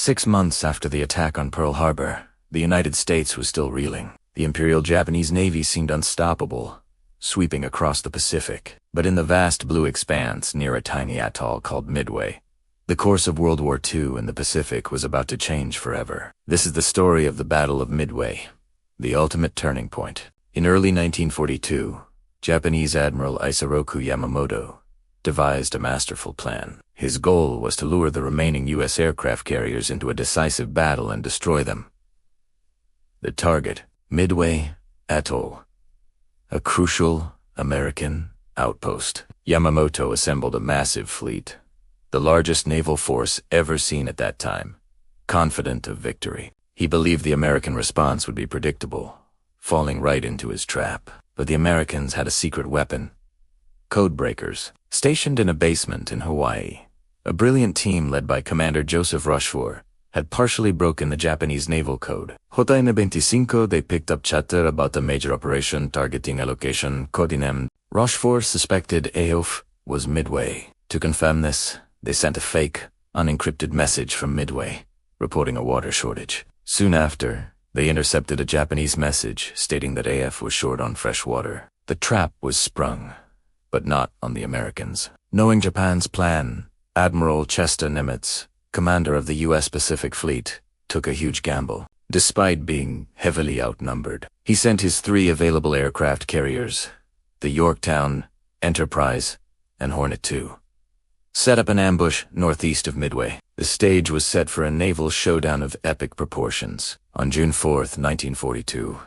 6 months after the attack on Pearl Harbor, the United States was still reeling. The Imperial Japanese Navy seemed unstoppable, sweeping across the Pacific. But in the vast blue expanse near a tiny atoll called Midway, the course of World War II in the Pacific was about to change forever. This is the story of the Battle of Midway, the ultimate turning point. In early 1942, Japanese Admiral Isoroku Yamamoto devised a masterful plan. His goal was to lure the remaining U.S. aircraft carriers into a decisive battle and destroy them. The target, Midway Atoll, a crucial American outpost. Yamamoto assembled a massive fleet, the largest naval force ever seen at that time, confident of victory. He believed the American response would be predictable, falling right into his trap. But the Americans had a secret weapon: codebreakers. Stationed in a basement in Hawaii, a brilliant team led by Commander Joseph Rochefort had partially broken the Japanese naval code. Hotai na 25, they picked up chatter about a major operation targeting a location codenamed. Rochefort suspected AOF was Midway. To confirm this, they sent a fake, unencrypted message from Midway, reporting a water shortage. Soon after, they intercepted a Japanese message stating that AF was short on fresh water. The trap was sprung, but not on the Americans. Knowing Japan's plan, Admiral Chester Nimitz, commander of the U.S. Pacific Fleet, took a huge gamble. Despite being heavily outnumbered, he sent his 3 available aircraft carriers, the Yorktown, Enterprise, and Hornet II, set up an ambush northeast of Midway. The stage was set for a naval showdown of epic proportions. On June 4th, 1942,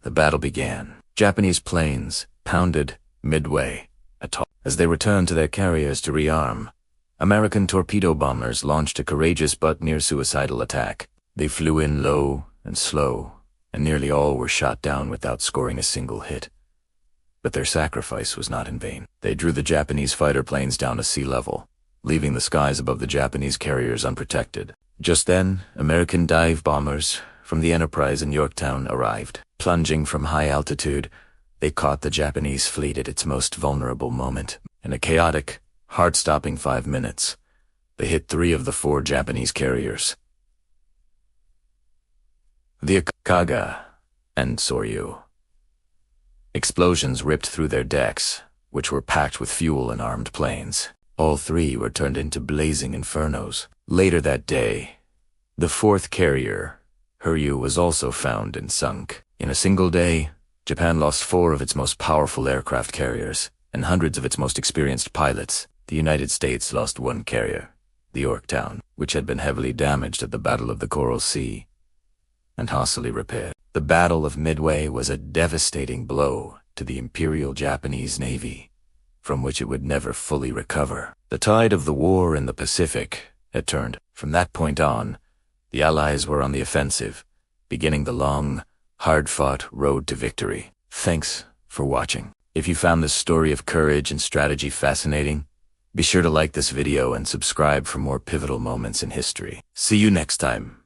the battle began. Japanese planes pounded Midway Atoll. As they returned to their carriers to rearm, American torpedo bombers launched a courageous but near-suicidal attack. They flew in low and slow, and nearly all were shot down without scoring a single hit. But their sacrifice was not in vain. They drew the Japanese fighter planes down to sea level, leaving the skies above the Japanese carriers unprotected. Just then, American dive bombers from the Enterprise and Yorktown arrived. Plunging from high altitude, they caught the Japanese fleet at its most vulnerable moment. In a chaotic, heart-stopping 5 minutes, they hit 3 of the 4 Japanese carriers, the Akaga and Soryu. Explosions ripped through their decks, which were packed with fuel and armed planes. All 3 were turned into blazing infernos. Later that day, the 4th carrier, Hiryu, was also found and sunk. In a single day, Japan lost 4 of its most powerful aircraft carriers and hundreds of its most experienced pilots. The United States lost 1 carrier, the Yorktown, which had been heavily damaged at the Battle of the Coral Sea and hastily repaired. The Battle of Midway was a devastating blow to the Imperial Japanese Navy, from which it would never fully recover. The tide of the war in the Pacific had turned. From that point on, the Allies were on the offensive, beginning the long, hard-fought road to victory. Thanks for watching. If you found this story of courage and strategy fascinating, be sure to like this video and subscribe for more pivotal moments in history. See you next time.